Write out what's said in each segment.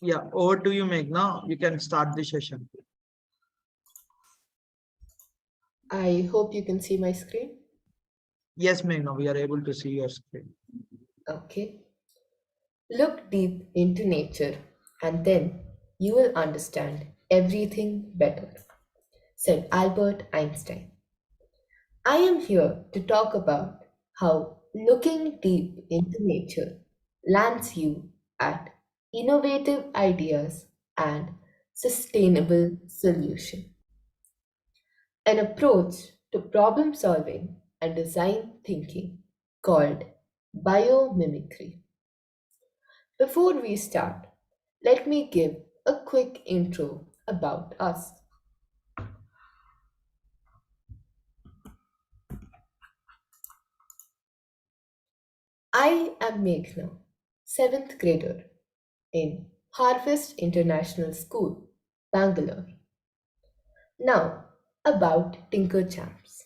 Yeah, over to you, Meghna. You can start the session. I hope you can see my screen. Yes, Meghna, we are able to see your screen. Okay. Look deep into nature and then you will understand everything better, said Albert Einstein. I am here to talk about how looking deep into nature lands you at innovative ideas and sustainable solutions. An approach to problem solving and design thinking called biomimicry. Before we start, let me give a quick intro about us. I am Meghna, 7th grader in Harvest International School, Bangalore. Now, about Tinker Champs.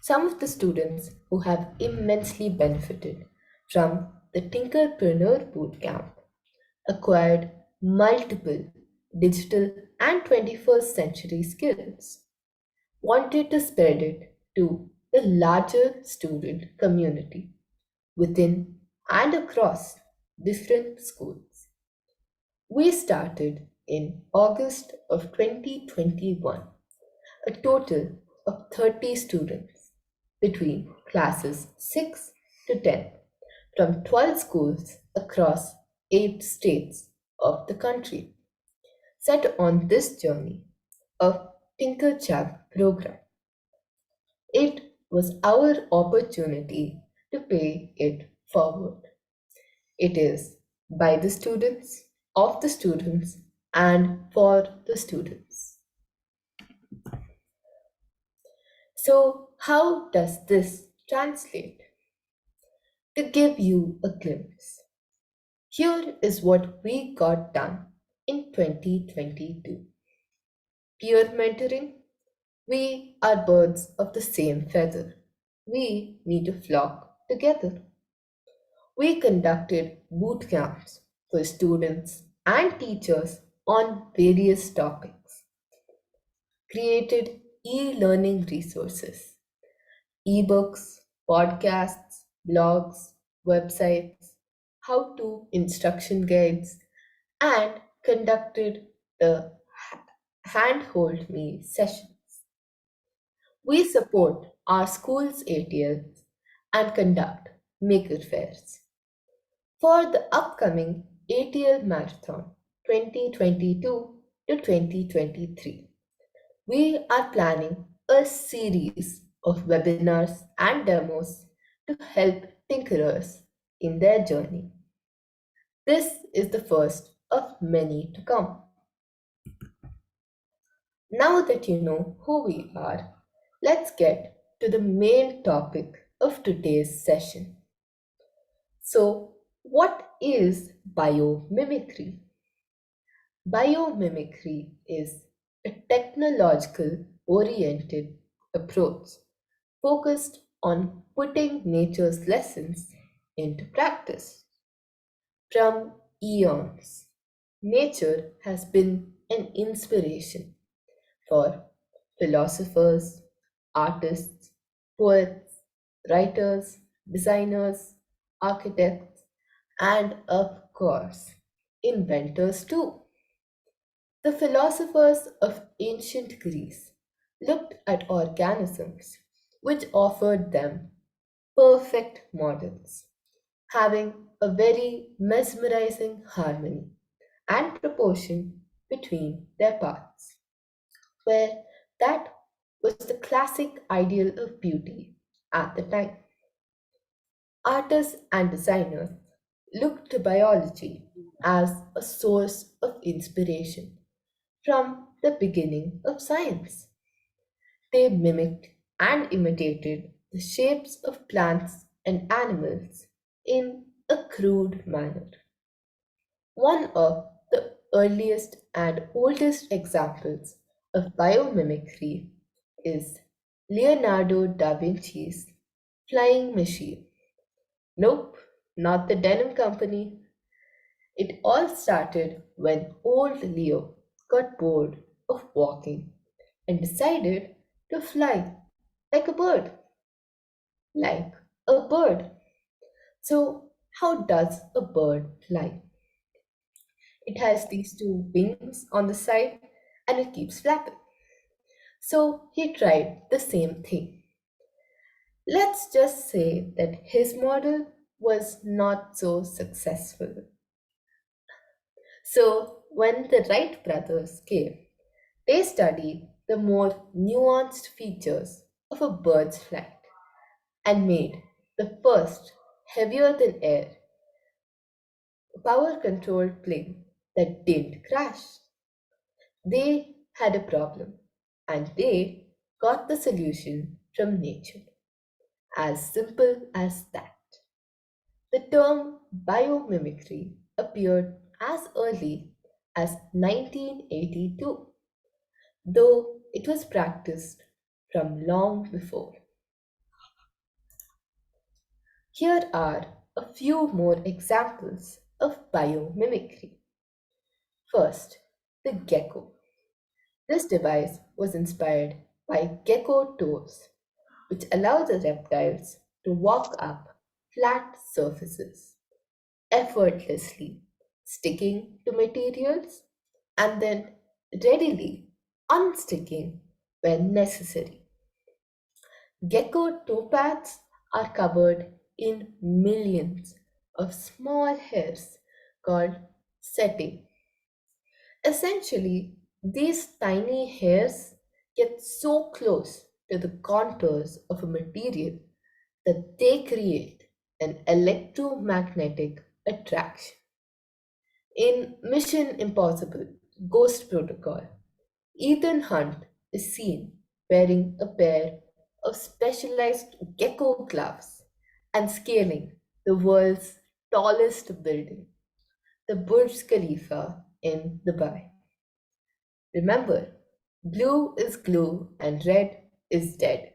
Some of the students who have immensely benefited from the Tinkerpreneur Bootcamp acquired multiple digital and 21st century skills, wanted to spread it to the larger student community within and across different schools. We started in August of 2021, a total of 30 students between classes 6 to 10 from 12 schools across 8 states of the country, set on this journey of Tinker Champ program. It was our opportunity to pay it forward. It is by the students, of the students, and for the students. So, how does this translate? To give you a glimpse, here is what we got done in 2022. Peer mentoring. We are birds of the same feather. We need to flock together. We conducted boot camps for students and teachers on various topics, created e learning resources, ebooks, podcasts, blogs, websites, how to instruction guides, and conducted the handhold me sessions. We support our school's ATLs and conduct maker fairs. For the upcoming ATL Marathon 2022 to 2023, we are planning a series of webinars and demos to help tinkerers in their journey. This is the first of many to come. Now that you know who we are, let's get to the main topic of today's session. So, what is biomimicry? Biomimicry is a technological oriented approach focused on putting nature's lessons into practice. From eons, nature has been an inspiration for philosophers, artists, poets, writers, designers, architects, and of course, inventors too. The philosophers of ancient Greece looked at organisms which offered them perfect models, having a very mesmerizing harmony and proportion between their parts, where that was the classic ideal of beauty at the time. Artists and designers looked to biology as a source of inspiration from the beginning of science. They mimicked and imitated the shapes of plants and animals in a crude manner. One of the earliest and oldest examples of biomimicry is Leonardo da Vinci's flying machine. Nope, not the denim company. It all started when old Leo got bored of walking and decided to fly like a bird. Like a bird. So, how does a bird fly? It has these two wings on the side and it keeps flapping. So, he tried the same thing. Let's just say that his model was not so successful. So, when the Wright brothers came, they studied the more nuanced features of a bird's flight and made the first heavier than air power controlled plane that didn't crash. They had a problem and they got the solution from nature. As simple as that. The term biomimicry appeared as early as 1982, though it was practiced from long before. Here are a few more examples of biomimicry. First, the gecko. This device was inspired by gecko toes, which allow the reptiles to walk up flat surfaces effortlessly, sticking to materials and then readily unsticking when necessary. Gecko toe pads are covered in millions of small hairs called setae. Essentially, these tiny hairs get so close to the contours of a material that they create an electromagnetic attraction. In Mission Impossible Ghost Protocol, Ethan Hunt is seen wearing a pair of specialized gecko gloves and scaling the world's tallest building, the Burj Khalifa in Dubai. Remember, blue is glue and red is dead.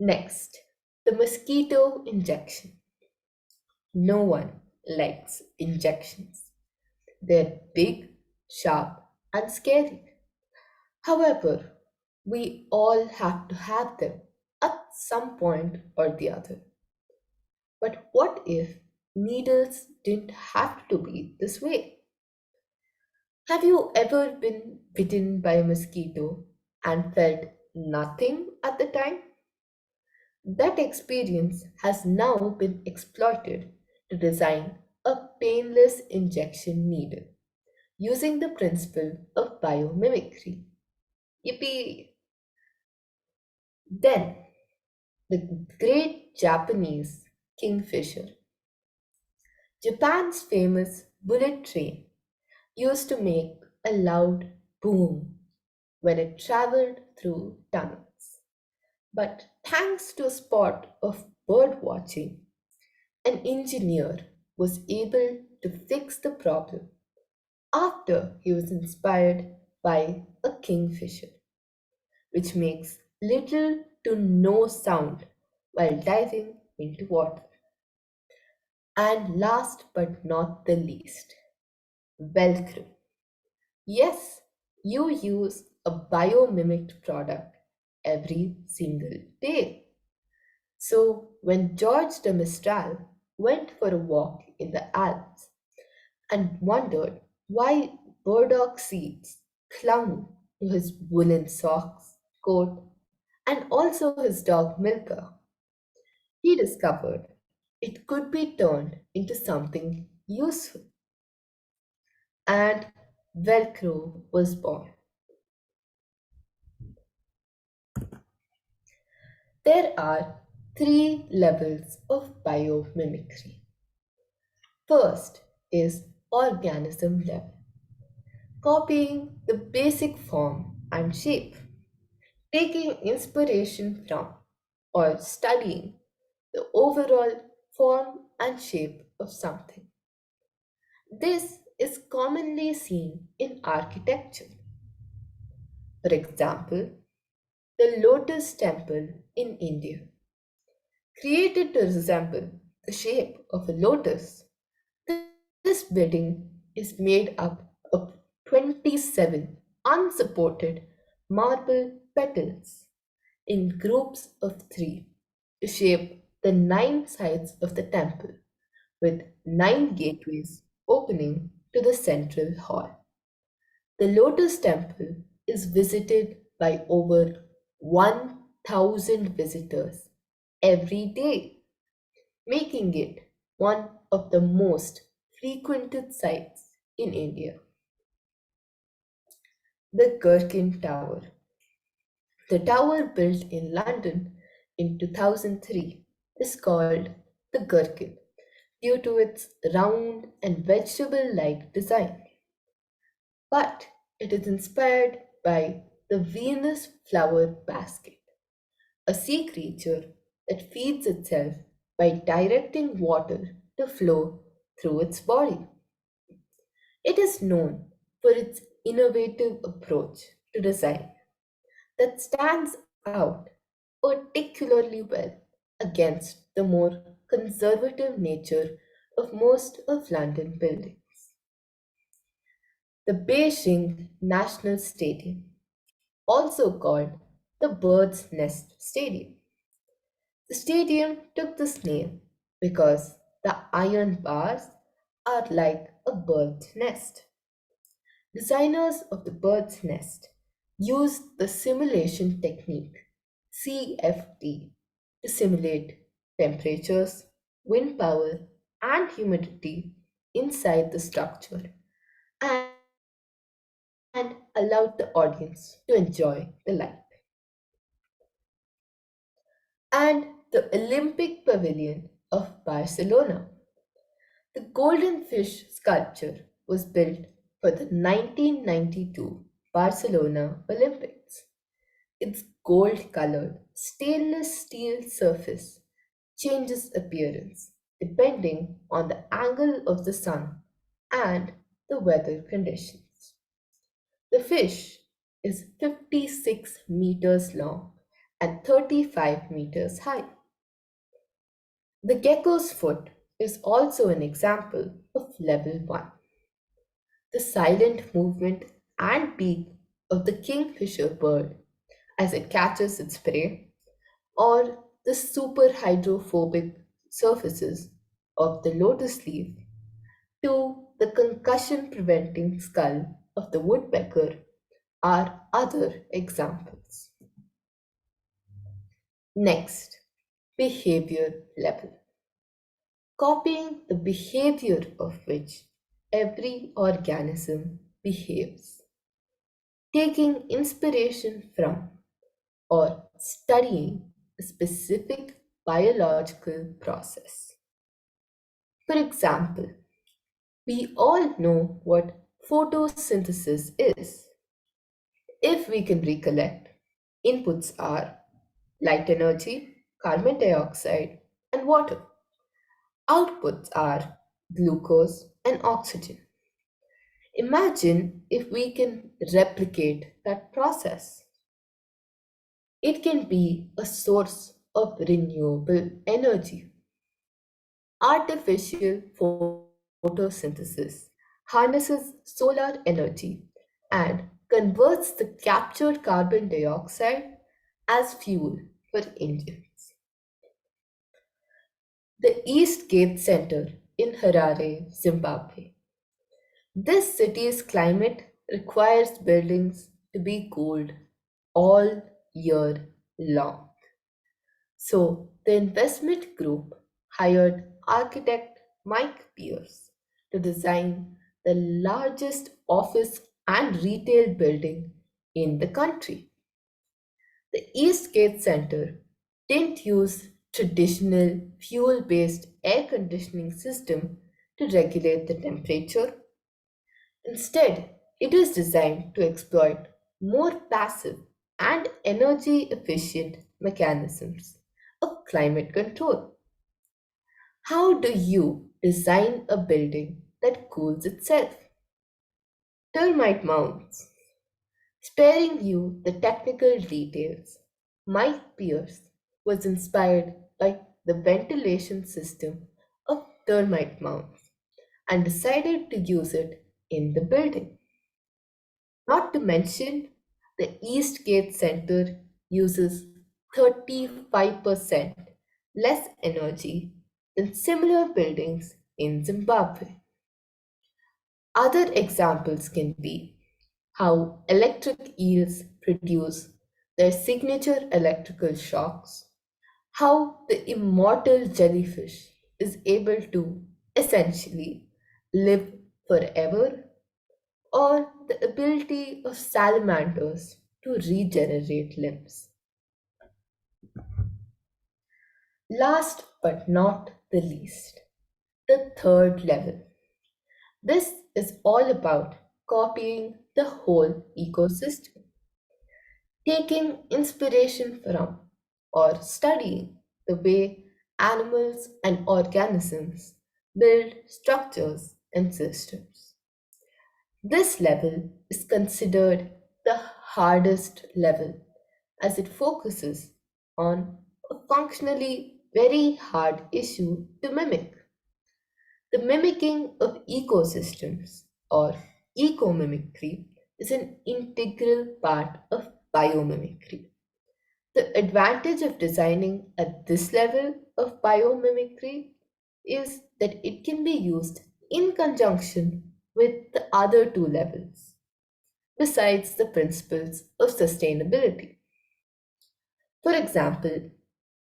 Next, the mosquito injection. No one likes injections. They're big, sharp, and scary. However, we all have to have them at some point or the other. But what if needles didn't have to be this way? Have you ever been bitten by a mosquito and felt nothing at the time? That experience has now been exploited to design a painless injection needle using the principle of biomimicry. Yippee! Then, the great Japanese kingfisher. Japan's famous bullet train used to make a loud boom when it traveled through tunnels. But thanks to a spot of bird watching, an engineer was able to fix the problem after he was inspired by a kingfisher, which makes little to no sound while diving into water. And last but not the least, Velcro. Yes, you use a biomimicked product every single day. So, when George de Mistral went for a walk in the Alps and wondered why burdock seeds clung to his woolen socks, coat, and also his dog Milka, he discovered it could be turned into something useful, and Velcro was born. There are three levels of biomimicry. First is organism level, copying the basic form and shape, taking inspiration from or studying the overall form and shape of something. This is commonly seen in architecture. For example, the Lotus Temple in India, created to resemble the shape of a lotus. This building is made up of 27 unsupported marble petals in groups of three to shape the nine sides of the temple, with nine gateways opening to the central hall. The Lotus Temple is visited by over 1,000 visitors every day, making it one of the most frequented sites in India. The Gherkin Tower. The tower built in London in 2003 is called the Gherkin due to its round and vegetable like design, but it is inspired by the Venus flower basket, a sea creature that feeds itself by directing water to flow through its body. It is known for its innovative approach to design that stands out particularly well against the more conservative nature of most of London buildings. The Beijing National Stadium, also called the Bird's Nest Stadium. The stadium took this name because the iron bars are like a bird's nest. Designers of the bird's nest used the simulation technique CFD to simulate temperatures, wind power, and humidity inside the structure and allowed the audience to enjoy the light. And the Olympic Pavilion of Barcelona. The golden fish sculpture was built for the 1992 Barcelona Olympics. Its gold colored stainless steel surface changes appearance depending on the angle of the sun and the weather conditions. The fish is 56 meters long and 35 meters high. The gecko's foot is also an example of level 1. The silent movement and beak of the kingfisher bird as it catches its prey, or the super hydrophobic surfaces of the lotus leaf to the concussion preventing skull of the woodpecker are other examples. Next, behavior level. Copying the behavior of which every organism behaves. Taking inspiration from or studying a specific biological process. For example, we all know what photosynthesis is. If we can recollect, inputs are light energy, carbon dioxide, and water. Outputs are glucose and oxygen. Imagine if we can replicate that process. It can be a source of renewable energy. Artificial photosynthesis harnesses solar energy and converts the captured carbon dioxide as fuel for engines. The East Gate Center in Harare, Zimbabwe. This city's climate requires buildings to be cooled all year long. So the investment group hired architect Mike Pierce to design the largest office and retail building in the country. The Eastgate Center didn't use traditional fuel-based air conditioning system to regulate the temperature. Instead, it is designed to exploit more passive and energy efficient mechanisms of climate control. How do you design a building that cools itself? Termite mounds. Sparing you the technical details, Mike Pierce was inspired by the ventilation system of termite mounds and decided to use it in the building. Not to mention, the East Gate Center uses 35% less energy than similar buildings in Zimbabwe. Other examples can be how electric eels produce their signature electrical shocks, how the immortal jellyfish is able to essentially live forever, or the ability of salamanders to regenerate limbs. Last but not the least, the third level. This is all about copying the whole ecosystem, taking inspiration from or studying the way animals and organisms build structures and systems. This level is considered the hardest level as it focuses on a functionally very hard issue to mimic: the mimicking of ecosystems, or ecomimicry, is an integral part of biomimicry. The advantage of designing at this level of biomimicry is that it can be used in conjunction with the other two levels, besides the principles of sustainability. For example,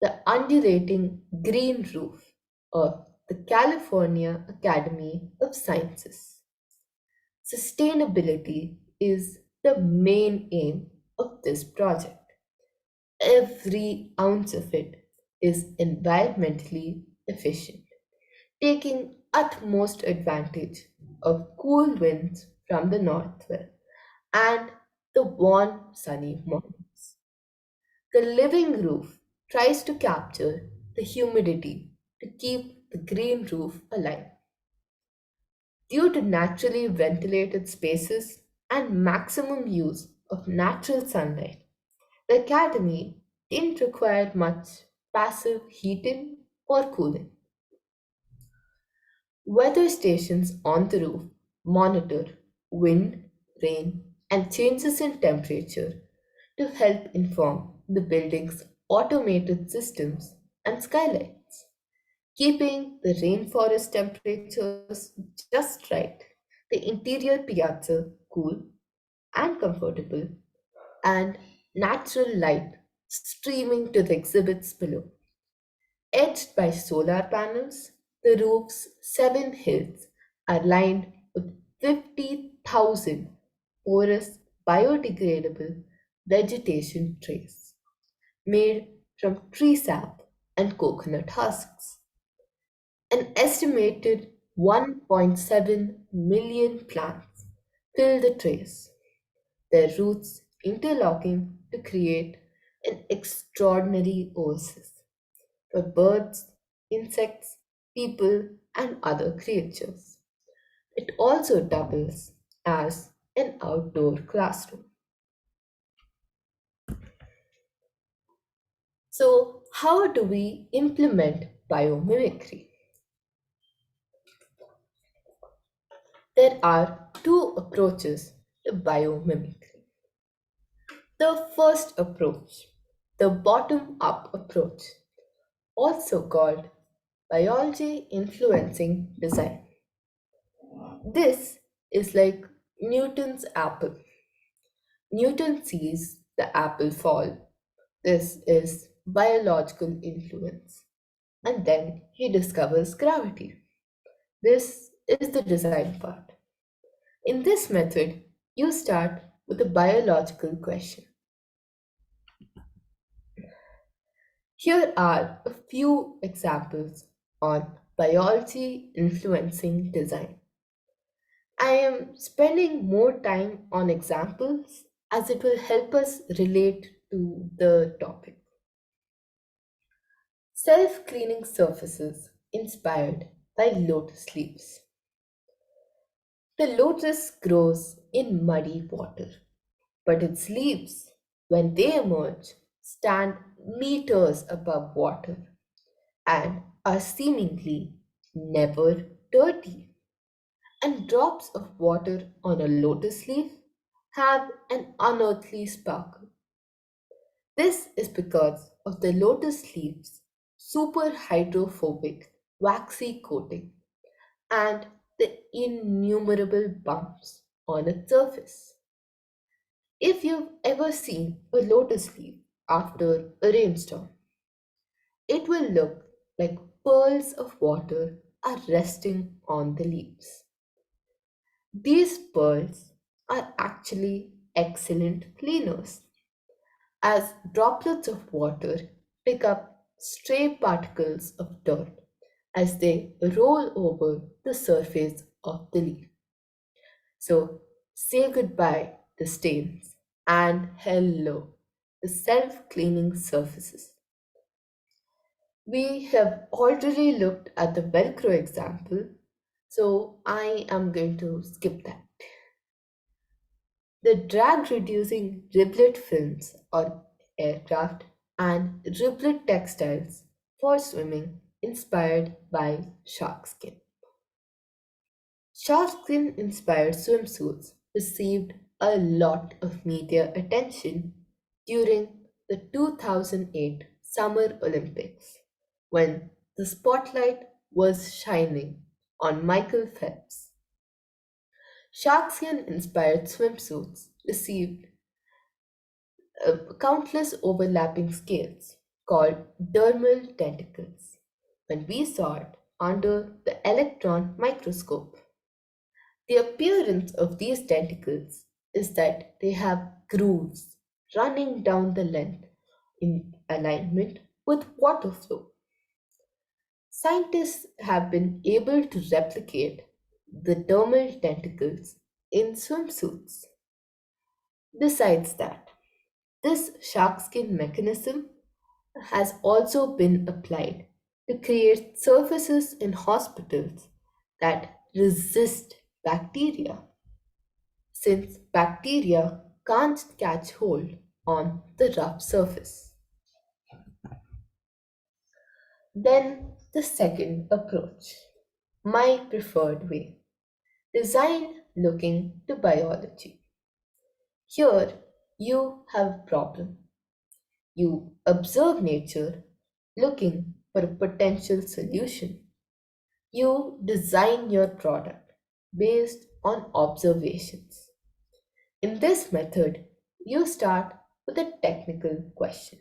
the undulating green roof of the California Academy of Sciences. Sustainability is the main aim of this project. Every ounce of it is environmentally efficient, taking utmost advantage of cool winds from the northwest and the warm sunny mornings. The living roof tries to capture the humidity to keep the green roof alive. Due to naturally ventilated spaces and maximum use of natural sunlight, the Academy didn't require much passive heating or cooling. Weather stations on the roof monitor wind, rain, and changes in temperature to help inform the building's automated systems and skylights, keeping the rainforest temperatures just right, the interior piazza cool and comfortable, and natural light streaming to the exhibits below. Edged by solar panels, the roof's seven hills are lined with 50,000 porous biodegradable vegetation trays made from tree sap and coconut husks. An estimated 1.7 million plants fill the trays, their roots interlocking to create an extraordinary oasis for birds, insects, people, and other creatures. It also doubles as an outdoor classroom. So, how do we implement biomimicry? There are two approaches to biomimicry. The first approach, the bottom up approach, also called biology influencing design. This is like Newton's apple. Newton sees the apple fall. This is biological influence. And then he discovers gravity. This is the design part. In this method, you start with a biological question. Here are a few examples on biology influencing design. I am spending more time on examples as it will help us relate to the topic. Self cleaning surfaces inspired by lotus leaves. The lotus grows in muddy water, but its leaves, when they emerge, stand meters above water and are seemingly never dirty. And drops of water on a lotus leaf have an unearthly sparkle. This is because of the lotus leaf's super hydrophobic waxy coating and the innumerable bumps on its surface. If you've ever seen a lotus leaf after a rainstorm, it will look like pearls of water are resting on the leaves. These pearls are actually excellent cleaners, as droplets of water pick up stray particles of dirt as they roll over the surface of the leaf. So say goodbye to stains and hello to self cleaning surfaces. We have already looked at the Velcro example, so I am going to skip that. The drag reducing riblet films on aircraft and riblet textiles for swimming inspired by shark skin. Shark skin inspired swimsuits received a lot of media attention during the 2008 Summer Olympics when the spotlight was shining on Michael Phelps. Sharkskin inspired swimsuits received countless overlapping scales called dermal tentacles when we saw it under the electron microscope. The appearance of these tentacles is that they have grooves running down the length in alignment with water flow. Scientists have been able to replicate the dermal tentacles in swimsuits. Besides that, this sharkskin mechanism has also been applied to create surfaces in hospitals that resist bacteria, since bacteria can't catch hold on the rough surface. Then the second approach, my preferred way, design looking to biology. Here you have a problem. You observe nature looking for a potential solution. You design your product based on observations. In this method, you start with a technical question.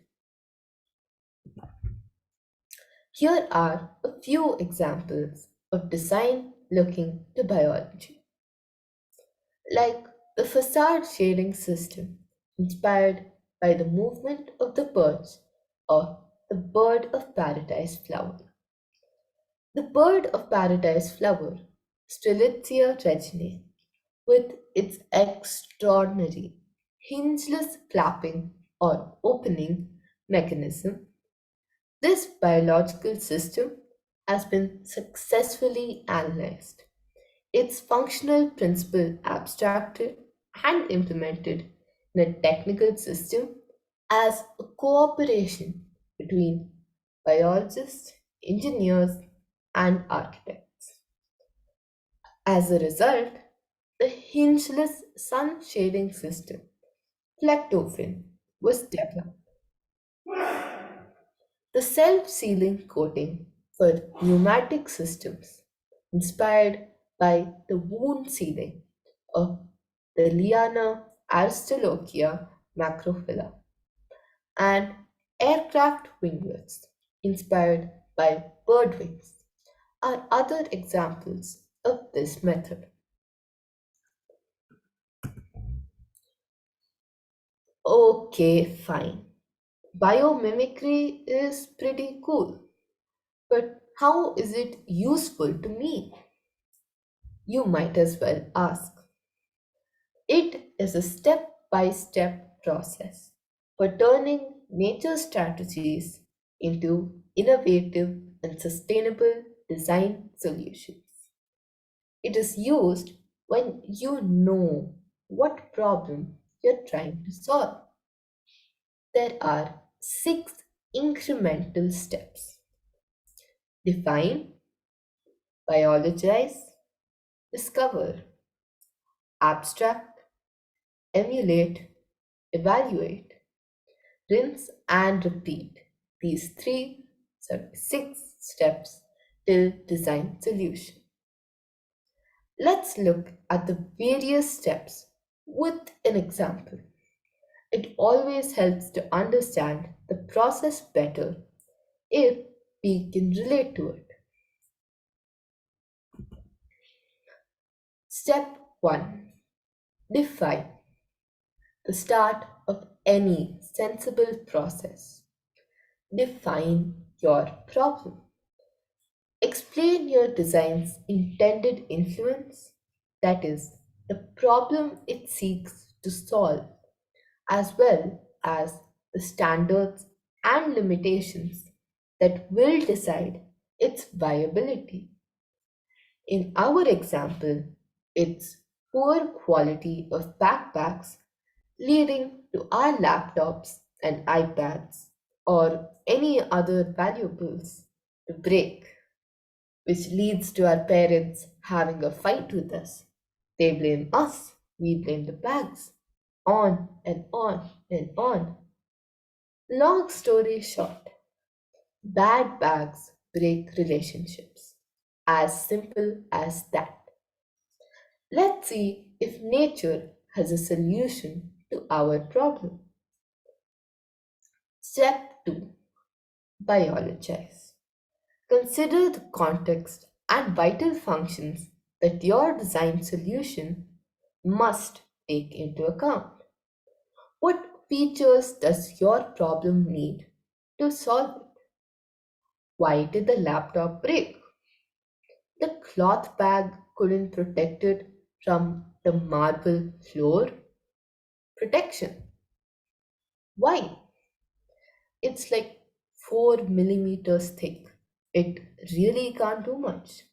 Here are a few examples of design looking to biology, like the facade shading system inspired by the movement of the birds or the bird of paradise flower. The bird of paradise flower, Strelitzia reginae, with its extraordinary hingeless flapping or opening mechanism, this biological system has been successfully analyzed, its functional principle abstracted and implemented in a technical system as a cooperation between biologists, engineers, and architects. As a result, the hingeless sun shading system, Flectofin, was developed. The self sealing coating for pneumatic systems, inspired by the wound sealing of the Liana aristolochia macrophylla, and aircraft winglets, inspired by bird wings, are other examples of this method. Okay, fine. Biomimicry is pretty cool, but how is it useful to me? You might as well ask. It is a step by step process for turning nature strategies into innovative and sustainable design solutions. It is used when you know what problem you're trying to solve. There are six incremental steps: define, biologize, discover, abstract, emulate, evaluate, rinse and repeat. These six steps till design solution. Let's look at the various steps with an example. It always helps to understand the process better if we can relate to it. Step 1. Define the start of any sensible process. Define your problem. Explain your design's intended influence, that is, the problem it seeks to solve, as well as the standards and limitations that will decide its viability. In our example, it's poor quality of backpacks leading to our laptops and iPads or any other valuables to break, which leads to our parents having a fight with us. They blame us, we blame the bags, on and on and on. Long story short, bad bags break relationships. As simple as that. Let's see if nature has a solution to our problem. Step 2. Biologize. Consider the context and vital functions that your design solution must take into account. What features does your problem need to solve it? Why did the laptop break? The cloth bag couldn't protect it from the marble floor. Protection. Why? It's like 4 millimeters thick. It really can't do much.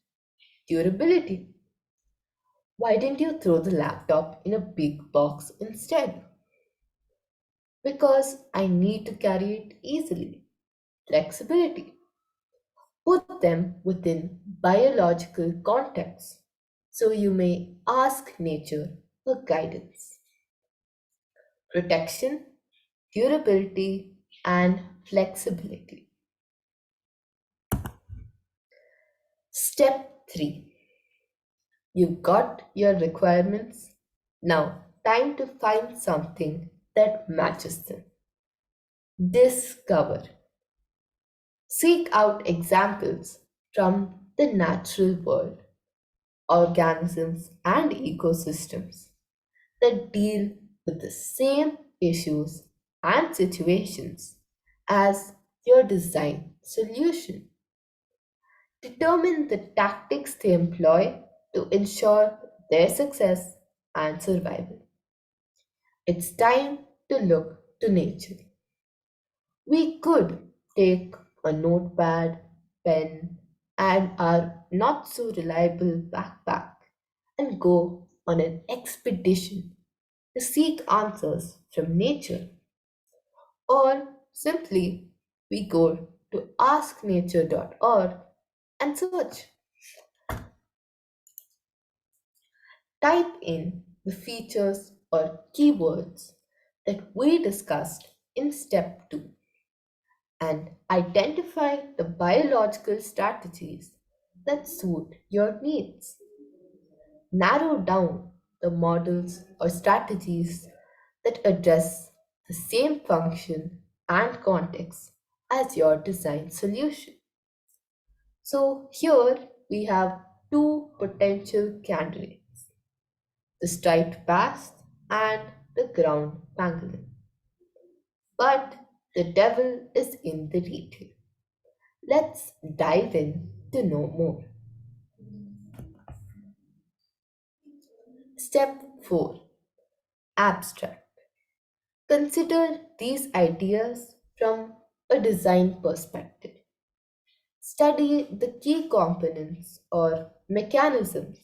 Durability. Why didn't you throw the laptop in a big box instead? Because I need to carry it easily. Flexibility. Put them within biological context. So you may ask nature for guidance. Protection, durability, and flexibility. Step 3. You got your requirements. Now, time to find something that matches them. Discover. Seek out examples from the natural world, organisms, and ecosystems that deal with the same issues and situations as your design solution. Determine the tactics they employ to ensure their success and survival. It's time to look to nature. We could take a notepad, pen, and our not so reliable backpack and go on an expedition to seek answers from nature. Or simply we go to asknature.org and search. Type in the features or keywords that we discussed in step 2 and identify the biological strategies that suit your needs. Narrow down the models or strategies that address the same function and context as your design solution. So here we have two potential candidates, the striped bass and the ground pangolin. But the devil is in the detail. Let's dive in to know more. Step 4. Abstract. Consider these ideas from a design perspective. Study the key components or mechanisms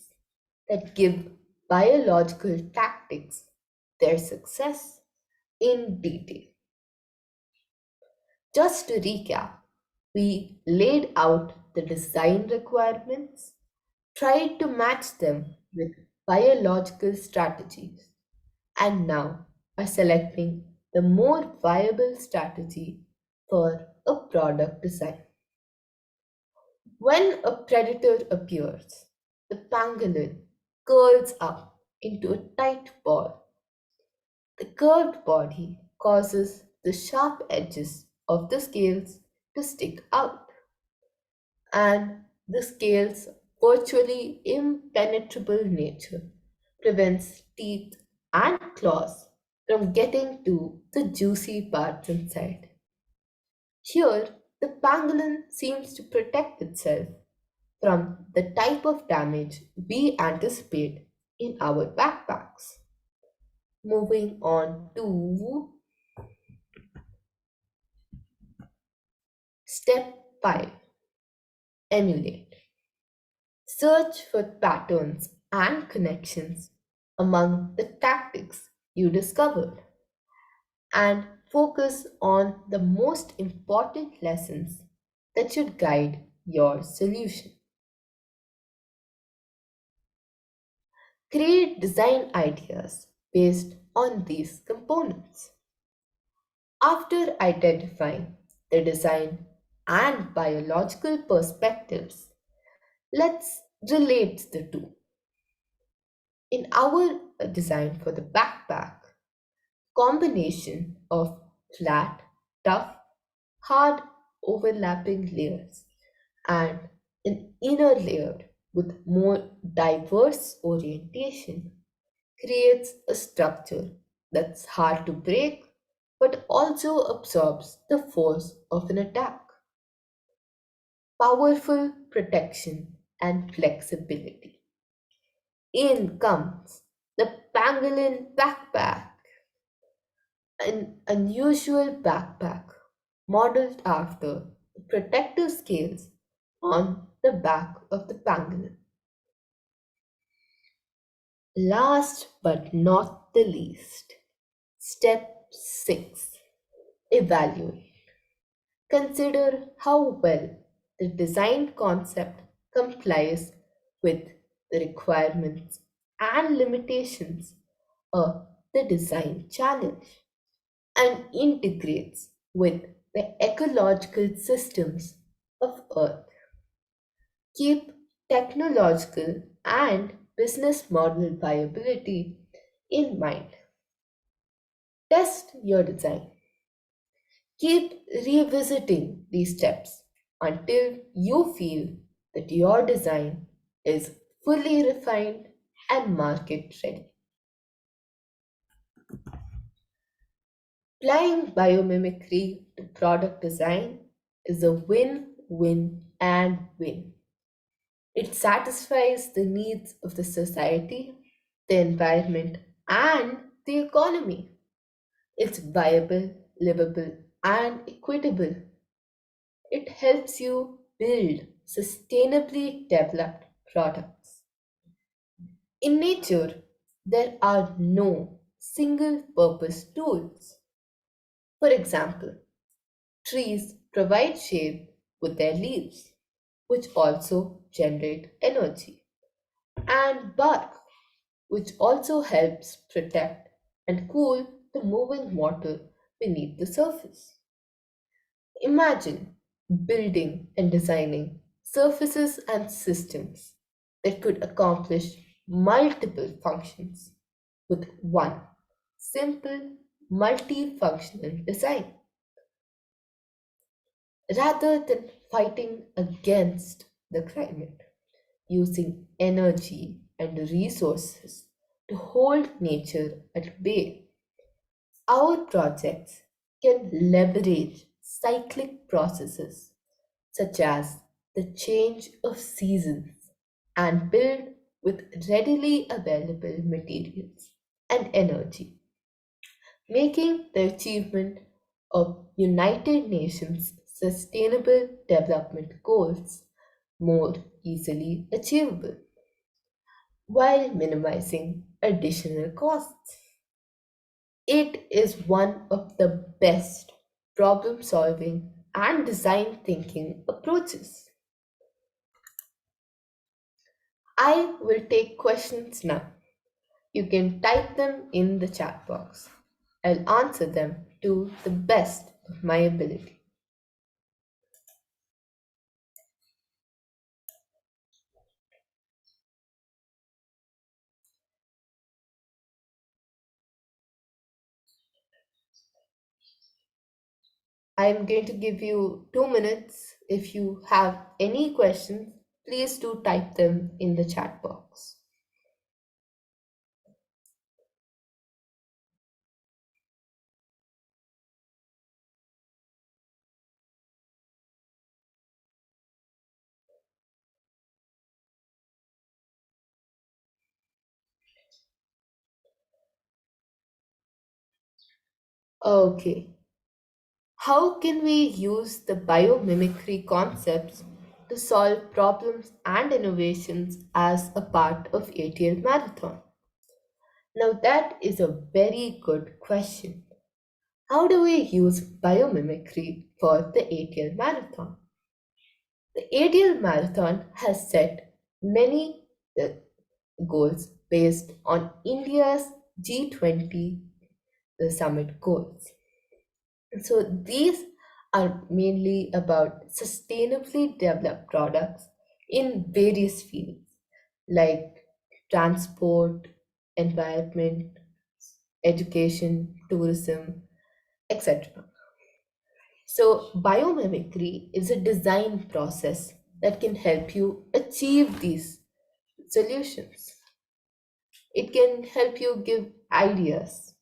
that give biological tactics their success in detail. Just to recap, we laid out the design requirements, tried to match them with biological strategies and now are selecting the more viable strategy for a product design. When a predator appears, the pangolin curls up into a tight ball. The curved body causes the sharp edges of the scales to stick out, and the scale's virtually impenetrable nature prevents teeth and claws from getting to the juicy parts inside. Here, the pangolin seems to protect itself from the type of damage we anticipate in our backpacks. Moving on to step 5, emulate. Search for patterns and connections among the tactics you discovered and focus on the most important lessons that should guide your solution. Create design ideas based on these components. After identifying the design and biological perspectives, let's relate the two. In our design for the backpack, combination of flat, tough, hard overlapping layers and an inner layer with more diverse orientation creates a structure that's hard to break but also absorbs the force of an attack. Powerful protection and flexibility. In comes the pangolin backpack, an unusual backpack modeled after the protective scales on the back of the pangolin. Last but not the least, step 6, evaluate. Consider how well the design concept complies with the requirements and limitations of the design challenge and integrates with the ecological systems of Earth. Keep technological and business model viability in mind. Test your design. Keep revisiting these steps until you feel that your design is fully refined and market ready. Applying biomimicry to product design is a win, win, and win. It satisfies the needs of the society, the environment, and the economy. It's viable, livable, and equitable. It helps you build sustainably developed products. In nature, there are no single purpose tools. For example, trees provide shade with their leaves, which also generate energy, and bark, which also helps protect and cool the moving water beneath the surface. Imagine building and designing surfaces and systems that could accomplish multiple functions with one simple multifunctional design rather than fighting against the climate, using energy and resources to hold nature at bay. Our projects can leverage cyclic processes such as the change of seasons and build with readily available materials and energy, making the achievement of United Nations Sustainable Development Goals more easily achievable while minimizing additional costs. It is one of the best problem solving and design thinking approaches. I will take questions now. You can type them in the chat box. I'll answer them to the best of my ability. I'm going to give you 2 minutes. If you have any questions, please do type them in the chat box. Okay. How can we use the biomimicry concepts to solve problems and innovations as a part of ATL Marathon? Now, that is a very good question. How do we use biomimicry for the ATL Marathon? The ATL Marathon has set many goals based on India's G20 summit goals. So these are mainly about sustainably developed products in various fields like transport, environment, education, tourism, etc. So, biomimicry is a design process that can help you achieve these solutions. It can help you give ideas,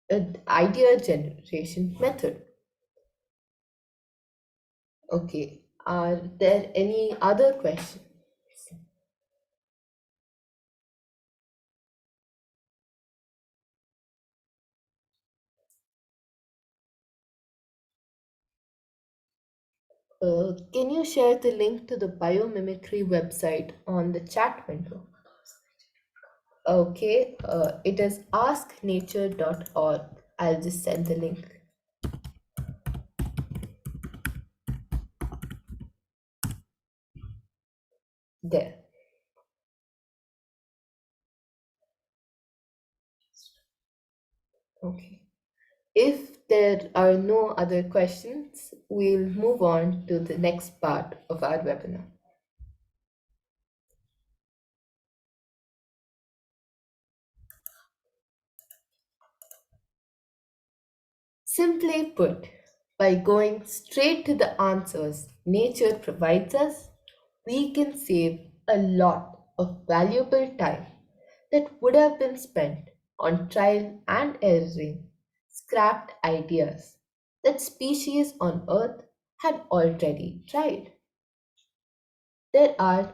an idea generation method. Okay, are there any other questions? Can you share the link to the biomimicry website on the chat window? Okay, it is asknature.org. I'll just send the link there. Okay. If there are no other questions, we'll move on to the next part of our webinar. Simply put, by going straight to the answers nature provides us, we can save a lot of valuable time that would have been spent on trial and erroring, scrapped ideas that species on Earth had already tried. There are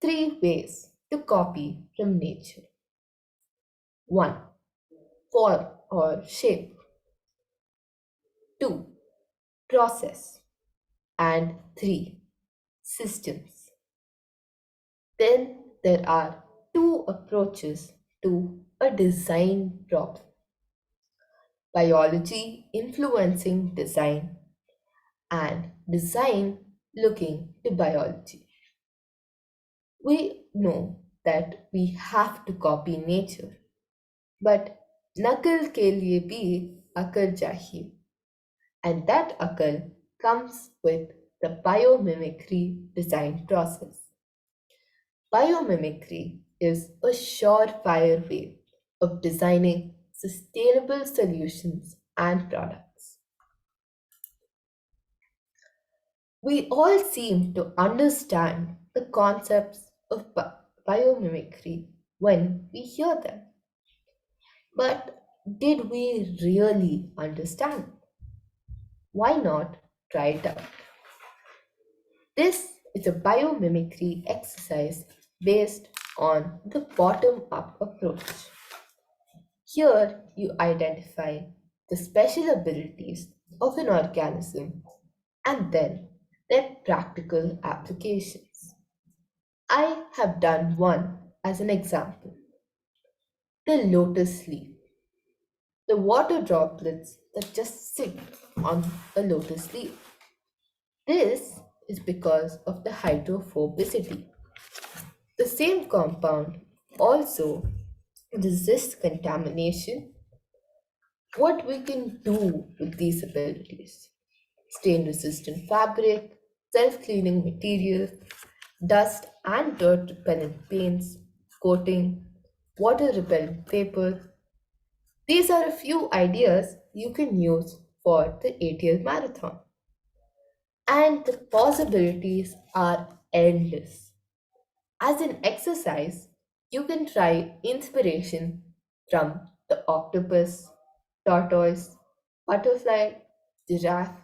three ways to copy from nature. 1. Form or shape. 2. Process. And 3. Systems. Then there are two approaches to a design problem: biology influencing design and design looking to biology. We know that we have to copy nature, but नकल के लिए भी अकल चाहिए, and that अकल comes with the biomimicry design process. Biomimicry is a surefire way of designing sustainable solutions and products. We all seem to understand the concepts of biomimicry when we hear them. But did we really understand? Why not try it out? This is a biomimicry exercise based on the bottom up approach. Here you identify the special abilities of an organism and then their practical applications. I have done one as an example: the lotus leaf, the water droplets that just sit on a lotus leaf. This is because of the hydrophobicity. The same compound also resists contamination. What we can do with these abilities: stain resistant fabric, self cleaning materials, dust and dirt repellent paints, coating, water repellent paper. These are a few ideas you can use for the ATL Marathon. And the possibilities are endless. As an exercise, you can try inspiration from the octopus, tortoise, butterfly, giraffe,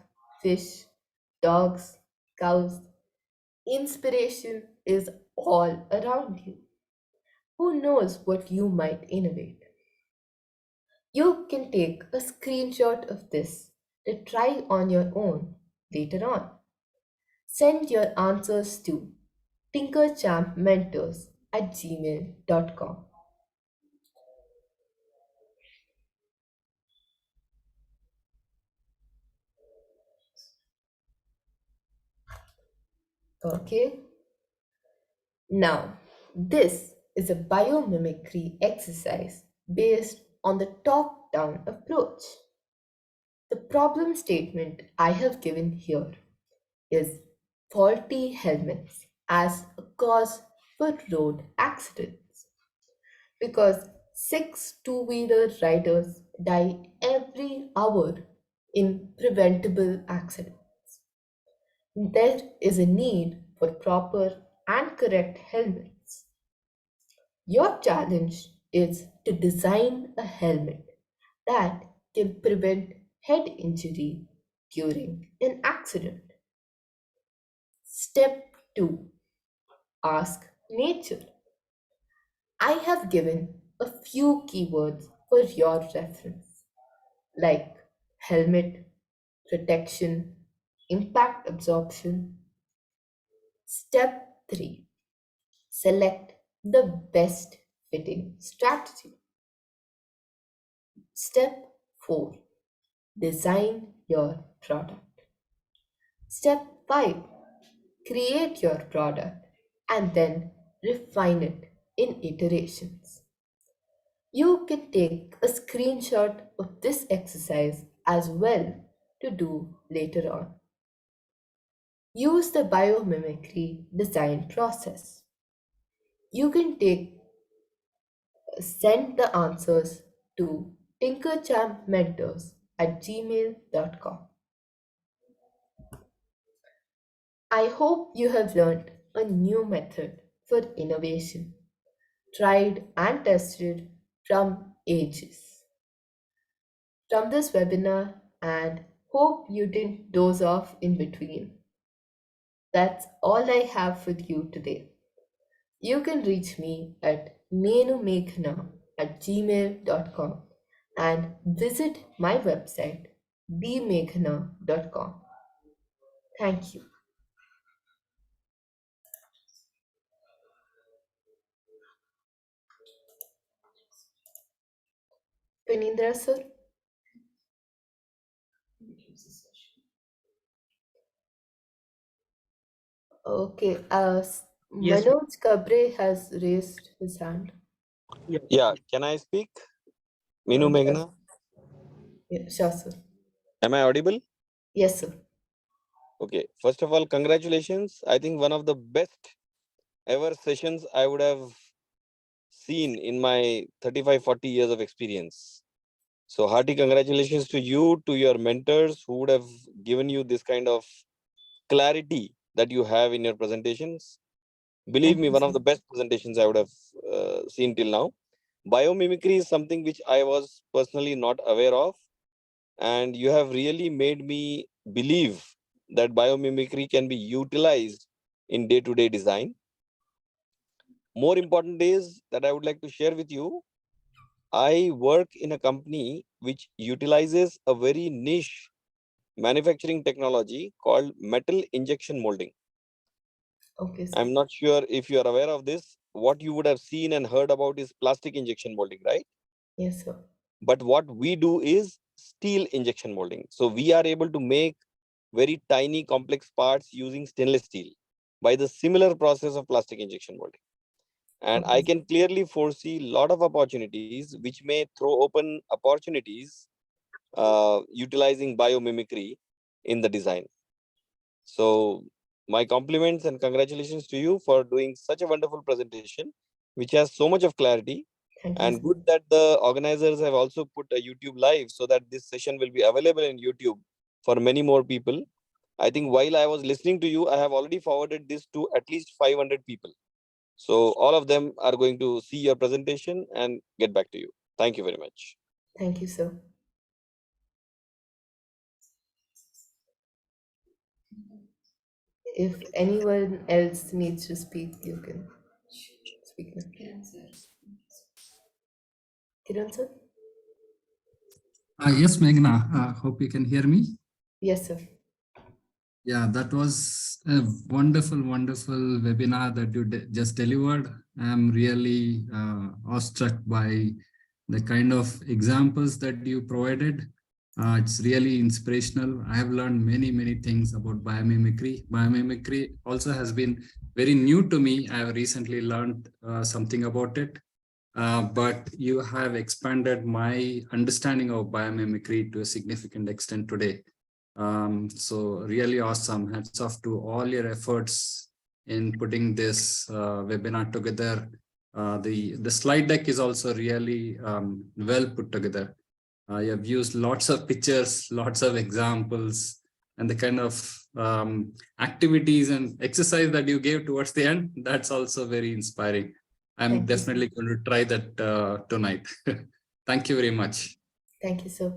fish, dogs, cows. Inspiration is all around you. Who knows what you might innovate? You can take a screenshot of this to try on your own later on. Send your answers to tinkerchampmentors@gmail.com. Okay, now this is a biomimicry exercise based on the top down approach. The problem statement I have given here is faulty helmets as a cause for road accidents, because six two-wheeler riders die every hour in preventable accidents. There is a need for proper and correct helmets. Your challenge is to design a helmet that can prevent head injury during an accident. Step 2: Ask nature. I have given a few keywords for your reference, like helmet, protection, impact absorption. Step 3: Select the best fitting strategy. Step 4: Design your product. Step 5: Create your product and then refine it in iterations. You can take a screenshot of this exercise as well to do later on. Use the biomimicry design process. You can send the answers to tinkerchampmentors@gmail.com. I hope you have learned a new method for innovation, tried and tested from ages. From this webinar, and hope you didn't doze off in between. That's all I have for you today. You can reach me at nenumeghna@gmail.com and visit my website bmeghna.com. Thank you. Panindra sir? Okay, Yes, Manoj Kabre has raised his hand. yeah, Yeah, can I speak? Minu Sure, Meghna, yeah, sure, sir. am I audible? Yes, sir. Okay, first of all, congratulations. I think one of the best ever sessions I would have seen in my 35, 40 years of experience. So, hearty congratulations to you, to your mentors who would have given you this kind of clarity that you have in your presentations. Believe Thank me, you, one sir. of the best presentations I would have seen till now. Biomimicry is something which I was personally not aware of, and you have really made me believe that biomimicry can be utilized in day-to-day design. More important is that I would like to share with you, I work in a company which utilizes a very niche manufacturing technology called metal injection molding. Okay, sir. I'm not sure if you are aware of this. What you would have seen and heard about is plastic injection molding, right? Yes, sir. But what we do is steel injection molding. So we are able to make very tiny complex parts using stainless steel by the similar process of plastic injection molding. And I can clearly foresee a lot of opportunities which may throw open opportunities utilizing biomimicry in the design. So my compliments and congratulations to you for doing such a wonderful presentation, which has so much of clarity. Thank you, And sir. good that the organizers have also put a YouTube live so that this session will be available in YouTube for many more people. I think while I was listening to you, I have already forwarded this to at least 500 people. So all of them are going to see your presentation and get back to you. Thank you very much. Thank you, sir. If anyone else needs to speak, you can speak now. Kiran, sir? Yes, Meghna, hope you can hear me. Yes, sir. Yeah, that was a wonderful, wonderful webinar that you just delivered. I'm really awestruck by the kind of examples that you provided. It's really inspirational. I have learned many, many things about biomimicry. Biomimicry also has been very new to me. I have recently learned something about it. But you have expanded my understanding of biomimicry to a significant extent today. So really awesome. Hats off to all your efforts in putting this webinar together. The slide deck is also really well put together. You have used lots of pictures, lots of examples, and the kind of activities and exercise that you gave towards the end, that's also very inspiring. I'm definitely going to try that tonight. Thank you very much. Thank you, sir.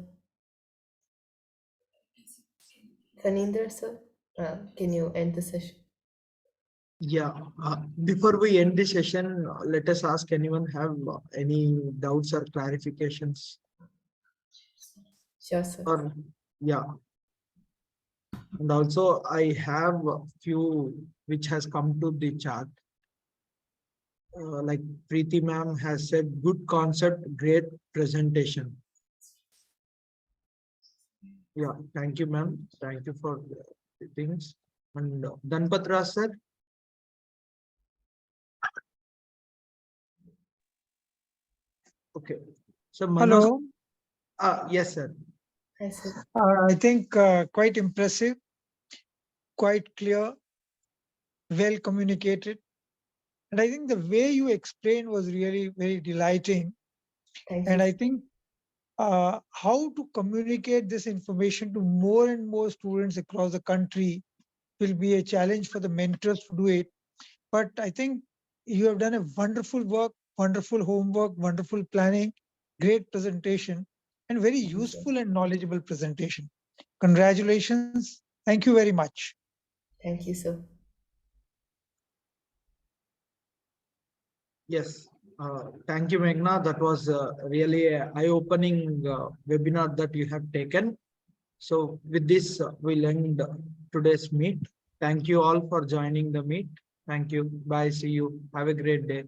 Faninder, sir, can you end the session? Yeah, before we end the session, let us ask anyone have any doubts or clarifications? Sure, sir. Or yeah. And also I have a few which has come to the chat. Like Preeti ma'am has said, good concept, great presentation. Yeah, thank you, ma'am. Thank you for the things. And Dhanpatra sir. Okay. So Manoj. Hello. Yes, sir. Hi, sir. I think quite impressive, quite clear, well communicated. And I think the way you explained was really very delighting. Thank And you. I think how to communicate this information to more and more students across the country will be a challenge for the mentors to do it. But I think you have done a wonderful work, wonderful homework, wonderful planning, great presentation, and very useful and knowledgeable presentation. Congratulations. Thank you very much. Thank you, sir. Yes. Thank you, Meghna. That was really an eye-opening webinar that you have taken. So with this, we'll end today's meet. Thank you all for joining the meet. Thank you. Bye. See you. Have a great day.